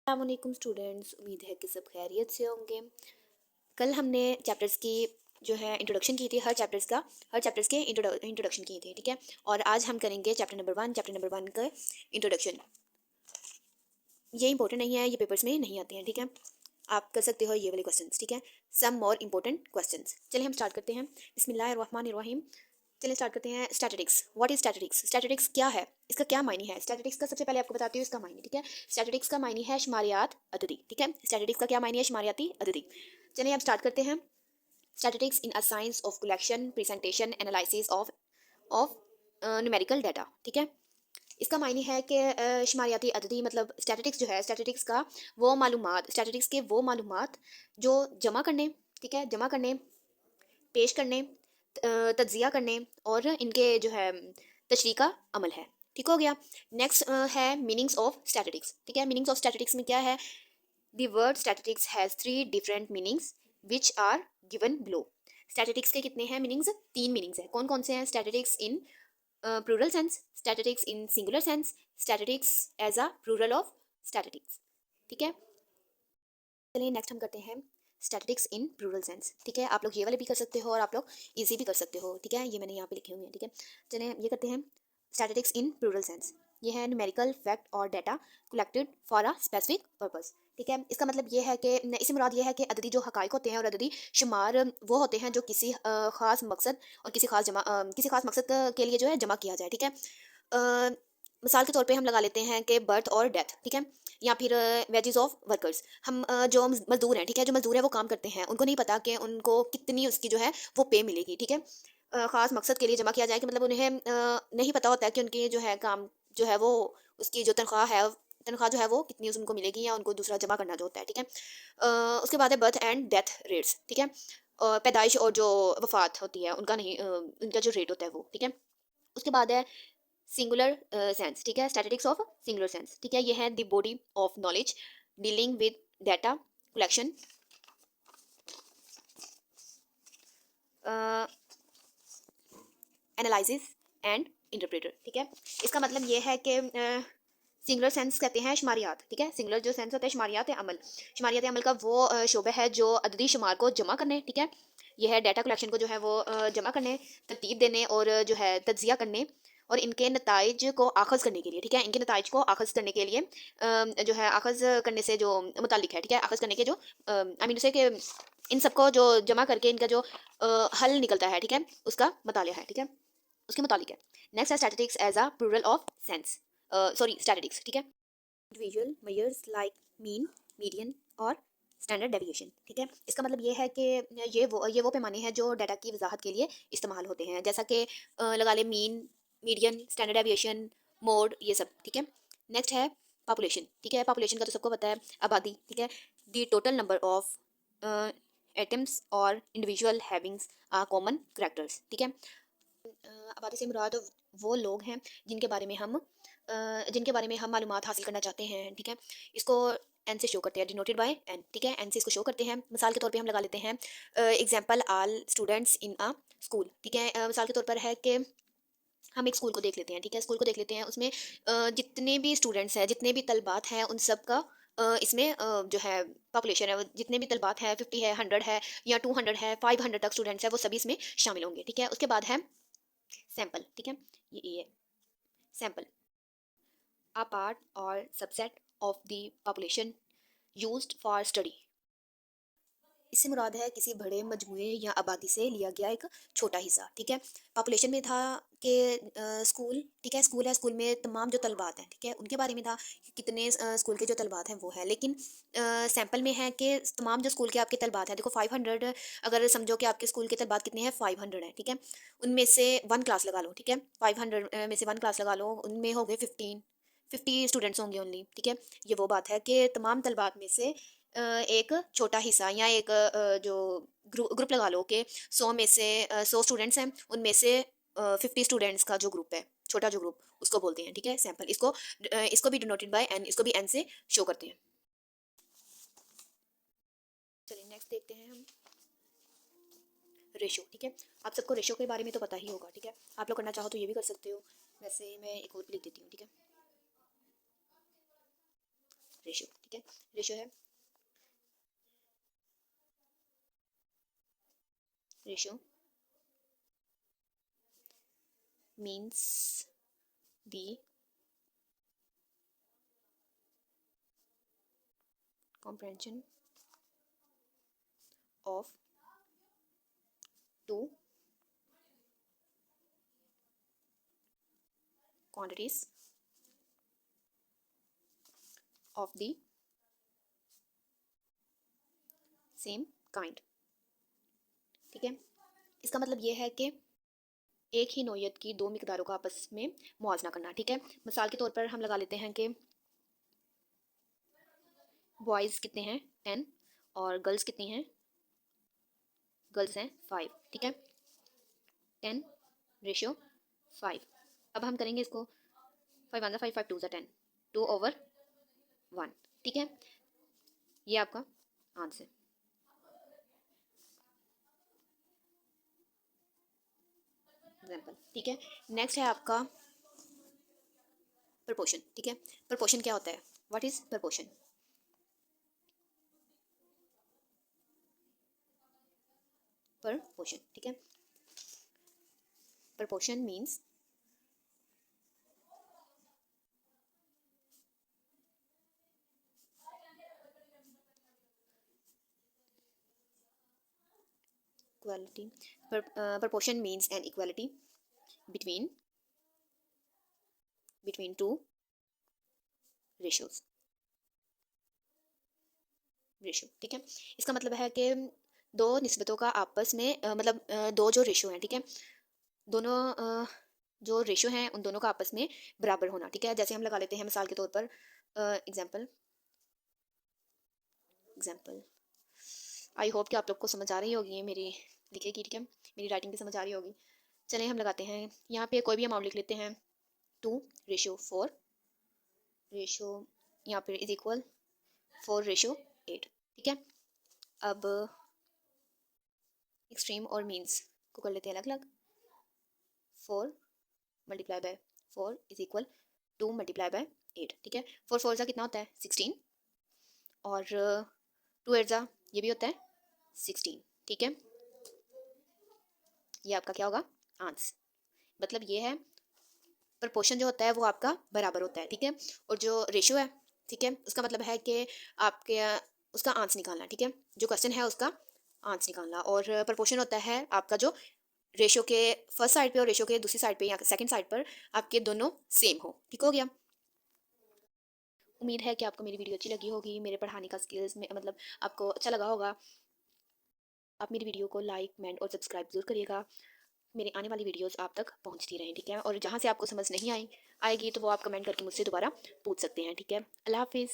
अस्सलामुअलैकुम स्टूडेंट्स, उम्मीद है कि सब खैरियत से होंगे। कल हमने चैप्टर्स की जो है इंट्रोडक्शन की थी। हर चैप्टर्स के इंट्रोडक्शन किए थे, ठीक है। और आज हम करेंगे चैप्टर नंबर 1 का इंट्रोडक्शन। ये इंपॉर्टेंट नहीं है, ये पेपर्स में नहीं आते हैं, ठीक है। आप कर सकते हो ये वाले क्वेश्चंस, ठीक है। सम मोर इंपॉर्टेंट क्वेश्चंस। चलिए हम स्टार्ट करते हैं। बिस्मिल्लाहिर्रहमानिर्रहीम। चलिए स्टार्ट करते हैं। Statistics, what is statistics? Statistics क्या है, इसका क्या मायने है? स्टैटिस्टिक्स का सबसे पहले आपको बताती हूँ इसका मायने, ठीक है। स्टैटिस्टिक्स का मायने है शुमारियात अददी, ठीक है। स्टैटिस्टिक्स का क्या मायने है? शुमारियाती अददी। चलिए अब स्टार्ट करते हैं। Statistics in a science of collection, presentation, analysis of numerical data, ठीक है। इसका मायने है कि शुमारियाती अददी मतलब स्टैटिस्टिक्स जो है, स्टैटिस्टिक्स के वो मालूमात जो जमा करने, ठीक है, जमा करने, पेश करने, तज्जिया करने और इनके जो है तशरीह का अमल है, ठीक हो गया। नेक्स्ट है मीनिंग्स ऑफ स्टैटिस्टिक्स, ठीक है। मीनिंग्स ऑफ स्टैटिस्टिक्स में क्या है? The word statistics has 3 different meanings which are given below. Statistics के कितने हैं मीनिंग्स? 3 मीनिंग्स हैं। कौन कौन से हैं? Statistics in plural sense, statistics in singular sense, statistics as a plural of statistics, ठीक है। चलिए नेक्स्ट हम करते हैं स्टैटिस्टिक्स इन प्लूरल सेंस, ठीक है। आप लोग ये वाले भी कर सकते हो और आप लोग इजी भी कर सकते हो, ठीक है। ये मैंने यहाँ पे लिखे हुए हैं, ठीक है। चलिए ये करते हैं स्टैटिस्टिक्स इन प्लूरल सेंस। ये है न्यूमेरिकल फैक्ट और data collected for a specific purpose, ठीक है। इसका मतलब ये है कि इससे मुराद ये है कि अददी जो हकाइक होते हैं और अददी शुमार वो होते हैं जो किसी खास मकसद और किसी खास मकसद के लिए जो है जमा किया जाए, ठीक है। मिसाल के तौर पे हम लगा लेते हैं कि बर्थ और डेथ, ठीक है। या फिर वेजेस ऑफ वर्कर्स। हम जो मजदूर हैं, ठीक है, जो मजदूर हैं वो काम करते हैं, उनको नहीं पता कि उनको कितनी उसकी जो है वो पे मिलेगी, ठीक है। खास मकसद के लिए जमा किया जाए कि मतलब उन्हें नहीं पता होता है कि उनकी जो है काम जो है वो उसकी जो तनख्वाह जो है वो कितनी उनको मिलेगी या उनको दूसरा जमा करना जो होता है, ठीक है। उसके बाद है बर्थ एंड डेथ रेट्स, ठीक है। पैदाइश और जो वफात होती है उनका नहीं उनका जो रेट होता है वो, ठीक है। उसके बाद है सिंगुलर सेंस, ठीक है। स्टैटिस्टिक्स ऑफ सिंगुलर सेंस, ठीक है। ये है the body of knowledge dealing with data collection, analysis and interpreter, ठीक है। इसका मतलब ये है कि सिंगुलर सेंस कहते हैं शुमारियात, ठीक है। सिंगुलर जो सेंस होता है शुमारियात अमल। शुमारियात अमल का वो शोबा है जो अददी शुमार को जमा करने, ठीक है। यह है डाटा कलेक्शन को जो है वो जमा करने, तरतीब देने और जो है तज्जिया करने और इनके नताइज को आखज करने के लिए, ठीक है। इनके नताइज को आखज करने के लिए जो है आखज करने से जो मुतालिक है, ठीक है। आखज करने के जो आई मीन से कि इन सबको जो जमा करके इनका जो हल निकलता है, ठीक है, उसका मुतालिया है, ठीक है, उसके मुतालिक है। नेक्स्ट है statistics as a plural of sense, sorry statistics, ठीक है। Individual measures like mean, median और स्टैंडर्ड डेविएशन, ठीक है। इसका मतलब ये है कि ये वो पैमाने हैं जो डाटा की वजाहत के लिए इस्तेमाल होते हैं, जैसा कि लगा ले mean, median, standard deviation, mode, ये सब, ठीक है। नेक्स्ट है पॉपुलेशन, ठीक है। पॉपुलेशन का तो सबको पता है, आबादी, ठीक है। The total number of atoms और इंडिविजुअल हैविंग्स आर कॉमन करेक्टर्स, ठीक है। आबादी से मुराद वो लोग हैं जिनके बारे में हम मालूमात हासिल करना चाहते हैं, ठीक है। इसको एन से शो करते हैं, डिनोटेड बाय एन, ठीक है। एन से इसको शो करते हैं। मिसाल के तौर पे हम लगा लेते हैं example all students in a school, ठीक है। मिसाल के तौर पर है कि हम एक स्कूल को देख लेते हैं, ठीक है। स्कूल को देख लेते हैं, उसमें जितने भी स्टूडेंट्स हैं, जितने भी तलबात हैं, उन सब का इसमें जो है पॉपुलेशन है, जितने भी तलबात है 50 है, 100 है या 200 है, 500 तक स्टूडेंट्स है, वो सभी इसमें शामिल होंगे, ठीक है। उसके बाद है सैंपल, ठीक है। ये sample, a part or subset of the population used for study। इससे मुराद है किसी बड़े मजमूए या आबादी से लिया गया एक छोटा हिस्सा, ठीक है। पॉपुलेशन में था कि स्कूल, ठीक है, स्कूल है, स्कूल में तमाम जो तलबात हैं, ठीक है, उनके बारे में था कि कितने स्कूल के जो तलबात हैं वो है। लेकिन सैंपल में है कि तमाम जो स्कूल के आपके तलबात हैं, देखो 500, अगर समझो कि आपके स्कूल के तलबात कितने हैं, 500 हैं, ठीक है। उनमें से 1 क्लास लगा लो, ठीक है। 500 में से 1 क्लास लगा लो, उनमें हो गए 50 स्टूडेंट्स होंगे ओनली, ठीक है। ये वो बात है कि तमाम तलबात में से एक छोटा हिस्सा या एक जो ग्रुप लगा लो कि 100 में से 100 स्टूडेंट्स हैं, उनमें से 50 स्टूडेंट्स का जो ग्रुप है, छोटा जो ग्रुप, उसको बोलते हैं, ठीक है, सैंपल। इसको भी डिनोटेड बाय एन, इसको भी एन से शो करते हैं। चलिए नेक्स्ट देखते हैं हम रेशो, ठीक है। आप सबको रेशो के बारे में तो पता ही होगा, ठीक है। आप लोग करना चाहो तो ये भी कर सकते हो, वैसे मैं एक और लिख देती हूँ, ठीक है। रेशियो, ठीक है। रेशियो है, ratio means the comprehension of two quantities of the same kind, ठीक है। इसका मतलब ये है कि एक ही नोयत की दो मिकदारों का आपस में मुआवजा करना, ठीक है। मिसाल के तौर पर हम लगा लेते हैं कि बॉयज़ कितने हैं 10 और गर्ल्स कितनी हैं, गर्ल्स हैं 5, ठीक है। 10 रेशियो 5। अब हम करेंगे इसको 5 1 5 5 2 10, 2/1, ठीक है। ये आपका आंसर, एग्जाम्पल, ठीक है। नेक्स्ट है आपका प्रपोर्शन, ठीक है। प्रपोर्शन क्या होता है, व्हाट इज प्रपोर्शन? प्रपोर्शन, ठीक है। Proportion means equality. Proportion means an equality between two ratios, ratio, ठीक है। इसका मतलब है कि दो निस्बतों का आपस में मतलब दो जो रेशियो हैं, ठीक है, दोनों जो रेशियो हैं उन दोनों का आपस में बराबर होना, ठीक है। जैसे हम लगा लेते हैं मिसाल के तौर पर एग्जाम्पल, आई होप कि आप लोग को समझ आ रही होगी मेरी लिखे की, ठीक है, मेरी राइटिंग भी समझ आ रही होगी। चलें हम लगाते हैं यहाँ पे कोई भी अमाउंट लिख लेते हैं 2/4 रेशियो, यहाँ पे इज इक्वल 4/8, ठीक है। अब एक्सट्रीम और मीन्स को कर लेते हैं अलग अलग। 4 multiply by 4 is equal 2 multiply by 8, ठीक है। 4 4 कितना होता है 16 और 2 8 ये भी होता है 16, ठीक है। ये आपका क्या होगा आंसर, मतलब ये है प्रपोर्शन जो होता है वो आपका बराबर होता है, ठीक है। और जो रेशियो है, ठीक है, उसका मतलब है कि आपके उसका आंसर निकालना, ठीक है। जो क्वेश्चन है उसका आंसर निकालना, और प्रपोर्शन होता है आपका जो रेशियो के फर्स्ट साइड पे और रेशियो के दूसरी साइड पे या सेकंड साइड पर आपके दोनों सेम हो, ठीक हो गया। उम्मीद है कि आपको मेरी वीडियो अच्छी लगी होगी, मेरे पढ़ाने का स्किल्स में मतलब आपको अच्छा लगा होगा। आप मेरी वीडियो को लाइक कमेंट और सब्सक्राइब जरूर करिएगा, मेरे आने वाली वीडियोस आप तक पहुंचती रहें, ठीक है। और जहाँ से आपको समझ नहीं आएगी तो वो आप कमेंट करके मुझसे दोबारा पूछ सकते हैं, ठीक है। अल्लाह हाफिज़।